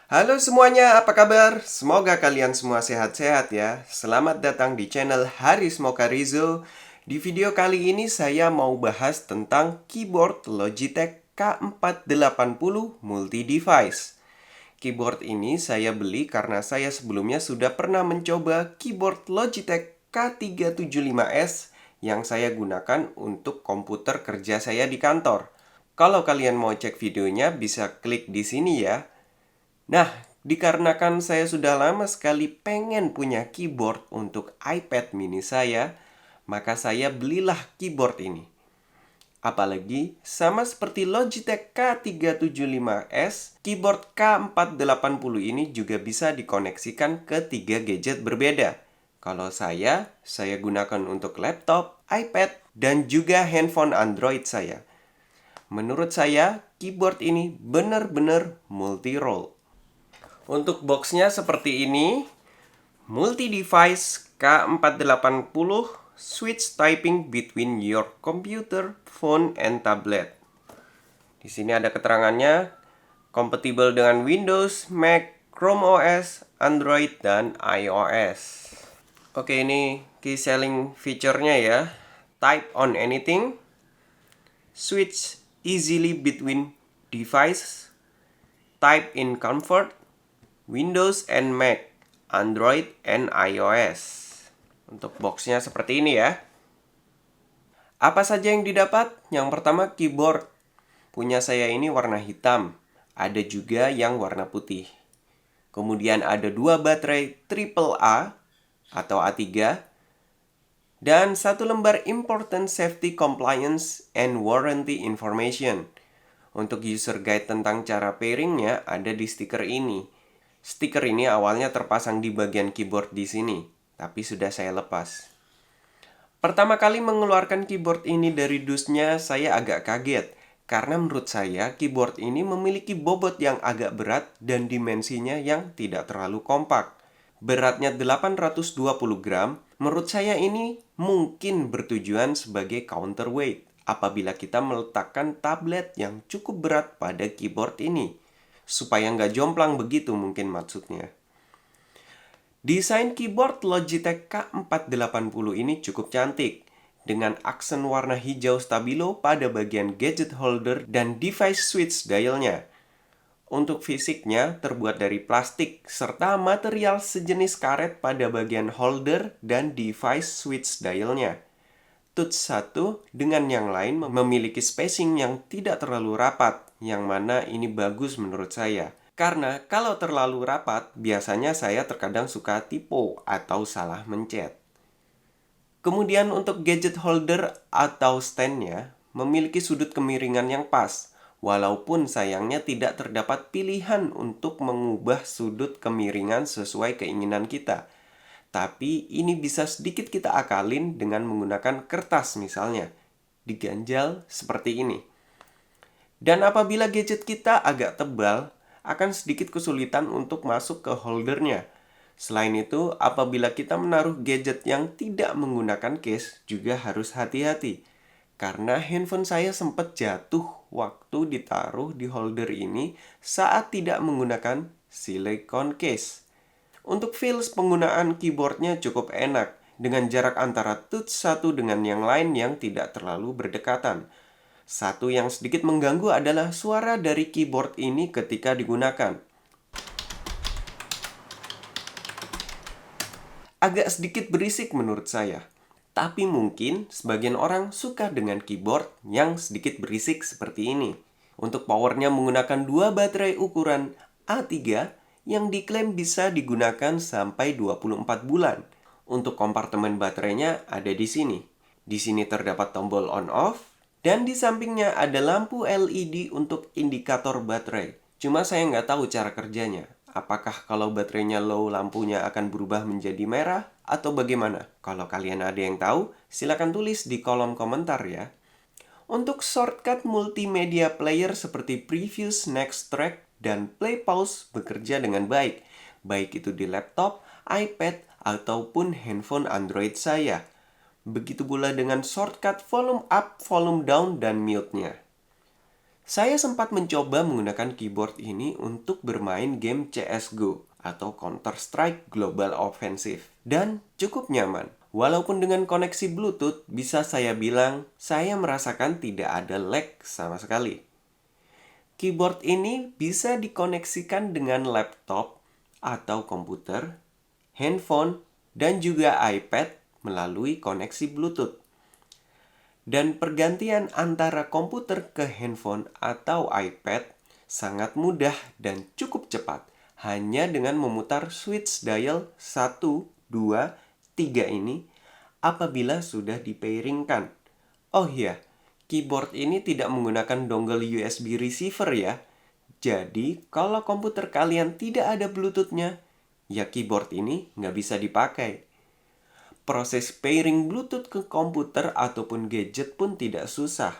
Halo semuanya, apa kabar? Semoga kalian semua sehat-sehat ya. Selamat datang di channel Haris Mokarizo. Di video kali ini saya mau bahas tentang keyboard Logitech K480 multi-device. Keyboard ini saya beli karena saya sebelumnya sudah pernah mencoba keyboard Logitech K375S yang saya gunakan untuk komputer kerja saya di kantor. Kalau kalian mau cek videonya bisa klik di sini ya. Nah, dikarenakan saya sudah lama sekali pengen punya keyboard untuk iPad mini saya, maka saya belilah keyboard ini. Apalagi, sama seperti Logitech K375S, keyboard K480 ini juga bisa dikoneksikan ke 3 gadget berbeda. Kalau saya gunakan untuk laptop, iPad, dan juga handphone Android saya. Menurut saya, keyboard ini benar-benar multi-role. Untuk boxnya seperti ini, multi-device K480 switch typing between your computer, phone, and tablet. Di sini ada keterangannya, compatible dengan Windows, Mac, Chrome OS, Android, dan iOS. Oke, ini key selling feature-nya ya. Type on anything, switch easily between devices, type in comfort, Windows and Mac, Android and iOS. Untuk boxnya seperti ini ya. Apa saja yang didapat? Yang pertama keyboard. Punya saya ini warna hitam. Ada juga yang warna putih. Kemudian ada 2 baterai AAA atau A3 dan 1 lembar Important Safety Compliance and Warranty Information. Untuk user guide tentang cara pairingnya ada di stiker ini. Stiker ini awalnya terpasang di bagian keyboard di sini, tapi sudah saya lepas. Pertama kali mengeluarkan keyboard ini dari dusnya, saya agak kaget. Karena menurut saya, keyboard ini memiliki bobot yang agak berat dan dimensinya yang tidak terlalu kompak. Beratnya 820 gram, menurut saya ini mungkin bertujuan sebagai counterweight apabila kita meletakkan tablet yang cukup berat pada keyboard ini. Supaya nggak jomplang begitu mungkin maksudnya. Desain keyboard Logitech K480 ini cukup cantik dengan aksen warna hijau stabilo pada bagian gadget holder dan device switch dialnya. Untuk fisiknya terbuat dari plastik serta material sejenis karet pada bagian holder dan device switch dialnya. Touch satu dengan yang lain memiliki spacing yang tidak terlalu rapat, yang mana ini bagus menurut saya. Karena kalau terlalu rapat, biasanya saya terkadang suka typo atau salah mencet. Kemudian untuk gadget holder atau standnya, memiliki sudut kemiringan yang pas, walaupun sayangnya tidak terdapat pilihan untuk mengubah sudut kemiringan sesuai keinginan kita. Tapi ini bisa sedikit kita akalin dengan menggunakan kertas misalnya. Diganjal seperti ini. Dan apabila gadget kita agak tebal, akan sedikit kesulitan untuk masuk ke holdernya. Selain itu, apabila kita menaruh gadget yang tidak menggunakan case, juga harus hati-hati. Karena handphone saya sempat jatuh waktu ditaruh di holder ini saat tidak menggunakan silicone case. Untuk feels penggunaan keyboardnya cukup enak, dengan jarak antara touch satu dengan yang lain yang tidak terlalu berdekatan. Satu yang sedikit mengganggu adalah suara dari keyboard ini ketika digunakan. Agak sedikit berisik menurut saya. Tapi mungkin sebagian orang suka dengan keyboard yang sedikit berisik seperti ini. Untuk powernya menggunakan 2 baterai ukuran A3 yang diklaim bisa digunakan sampai 24 bulan. Untuk kompartemen baterainya ada di sini. Di sini terdapat tombol on off dan di sampingnya ada lampu LED untuk indikator baterai. Cuma saya nggak tahu cara kerjanya. Apakah kalau baterainya low lampunya akan berubah menjadi merah atau bagaimana? Kalau kalian ada yang tahu, silakan tulis di kolom komentar ya. Untuk shortcut multimedia player seperti preview, next track, dan play pause bekerja dengan baik. Baik itu di laptop, iPad, ataupun handphone Android saya. Begitu pula dengan shortcut volume up, volume down, dan mute-nya. Saya sempat mencoba menggunakan keyboard ini untuk bermain game CSGO atau Counter-Strike Global Offensive dan cukup nyaman. Walaupun dengan koneksi Bluetooth, bisa saya bilang saya merasakan tidak ada lag sama sekali. Keyboard ini bisa dikoneksikan dengan laptop atau komputer, handphone, dan juga iPad melalui koneksi Bluetooth. Dan pergantian antara komputer ke handphone atau iPad sangat mudah dan cukup cepat. Hanya dengan memutar switch dial 1, 2, 3 ini apabila sudah dipairingkan. Oh iya, keyboard ini tidak menggunakan dongle USB receiver ya. Jadi, kalau komputer kalian tidak ada Bluetooth-nya, ya keyboard ini nggak bisa dipakai. Proses pairing Bluetooth ke komputer ataupun gadget pun tidak susah.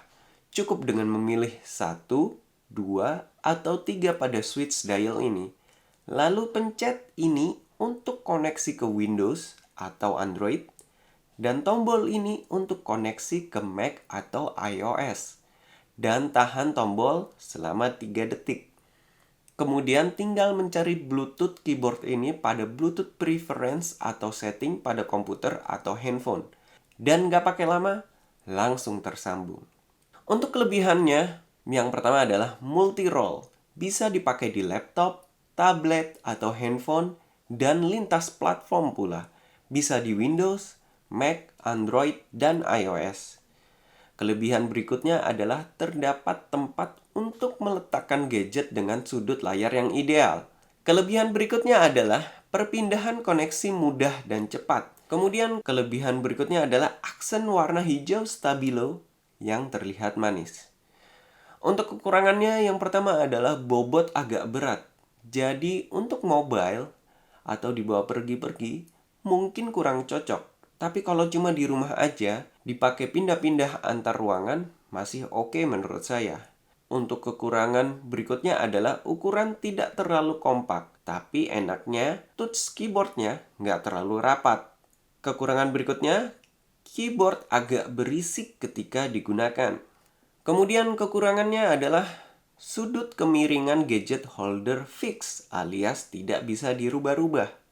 Cukup dengan memilih 1, 2, atau 3 pada switch dial ini. Lalu pencet ini untuk koneksi ke Windows atau Android. Dan tombol ini untuk koneksi ke Mac atau iOS. Dan tahan tombol selama 3 detik. Kemudian tinggal mencari Bluetooth keyboard ini pada Bluetooth preference atau setting pada komputer atau handphone. Dan nggak pakai lama, langsung tersambung. Untuk kelebihannya, yang pertama adalah multi-role. Bisa dipakai di laptop, tablet, atau handphone, dan lintas platform pula. Bisa di Windows, Mac, Android, dan iOS. Kelebihan berikutnya adalah terdapat tempat untuk meletakkan gadget dengan sudut layar yang ideal. Kelebihan berikutnya adalah perpindahan koneksi mudah dan cepat. Kemudian kelebihan berikutnya adalah aksen warna hijau stabilo yang terlihat manis. Untuk kekurangannya yang pertama adalah bobot agak berat. Jadi untuk mobile atau dibawa pergi-pergi mungkin kurang cocok. Tapi kalau cuma di rumah aja, dipakai pindah-pindah antar ruangan, masih oke menurut saya. Untuk kekurangan berikutnya adalah ukuran tidak terlalu kompak, tapi enaknya touch keyboardnya nggak terlalu rapat. Kekurangan berikutnya, keyboard agak berisik ketika digunakan. Kemudian kekurangannya adalah sudut kemiringan gadget holder fix alias tidak bisa dirubah-rubah.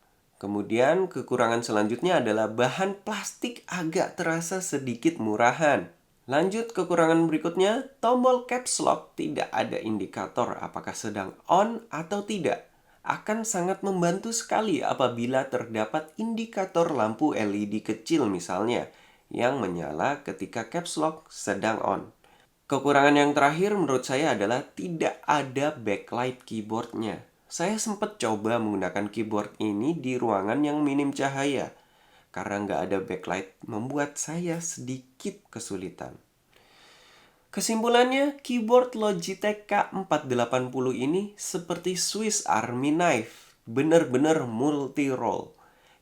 Kemudian kekurangan selanjutnya adalah bahan plastik agak terasa sedikit murahan. Lanjut kekurangan berikutnya, tombol caps lock tidak ada indikator apakah sedang on atau tidak. Akan sangat membantu sekali apabila terdapat indikator lampu LED kecil misalnya, yang menyala ketika caps lock sedang on. Kekurangan yang terakhir menurut saya adalah tidak ada backlight keyboardnya. Saya sempat coba menggunakan keyboard ini di ruangan yang minim cahaya. Karena nggak ada backlight, membuat saya sedikit kesulitan. Kesimpulannya, keyboard Logitech K480 ini seperti Swiss Army Knife. Benar-benar multi-role.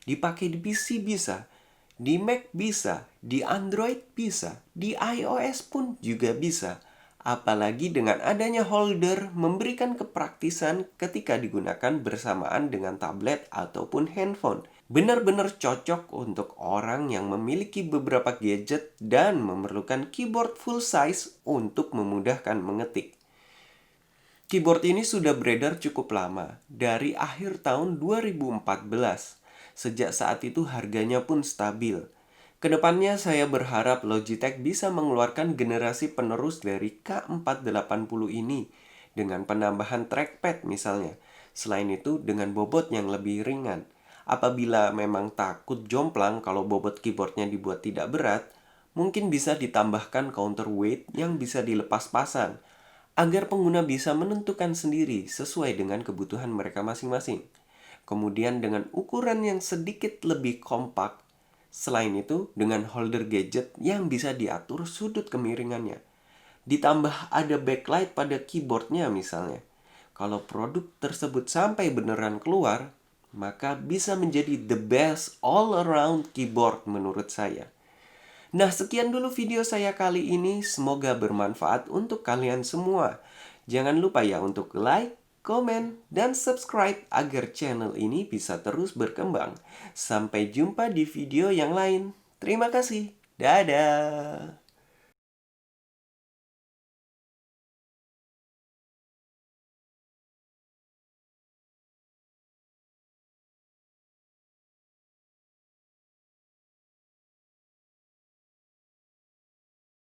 Dipakai di PC bisa, di Mac bisa, di Android bisa, di iOS pun juga bisa. Apalagi dengan adanya holder memberikan kepraktisan ketika digunakan bersamaan dengan tablet ataupun handphone. Benar-benar cocok untuk orang yang memiliki beberapa gadget dan memerlukan keyboard full size untuk memudahkan mengetik. Keyboard ini sudah beredar cukup lama, dari akhir tahun 2014. Sejak saat itu harganya pun stabil. Kedepannya saya berharap Logitech bisa mengeluarkan generasi penerus dari K480 ini dengan penambahan trackpad misalnya. Selain itu dengan bobot yang lebih ringan. Apabila memang takut jomplang kalau bobot keyboardnya dibuat tidak berat, mungkin bisa ditambahkan counterweight yang bisa dilepas pasang agar pengguna bisa menentukan sendiri sesuai dengan kebutuhan mereka masing-masing. Kemudian dengan ukuran yang sedikit lebih kompak. Selain itu, dengan holder gadget yang bisa diatur sudut kemiringannya. Ditambah ada backlight pada keyboardnya misalnya. Kalau produk tersebut sampai beneran keluar, maka bisa menjadi the best all around keyboard menurut saya. Nah, sekian dulu video saya kali ini. Semoga bermanfaat untuk kalian semua. Jangan lupa ya untuk like, komen, dan subscribe agar channel ini bisa terus berkembang. Sampai jumpa di video yang lain. Terima kasih. Dadah.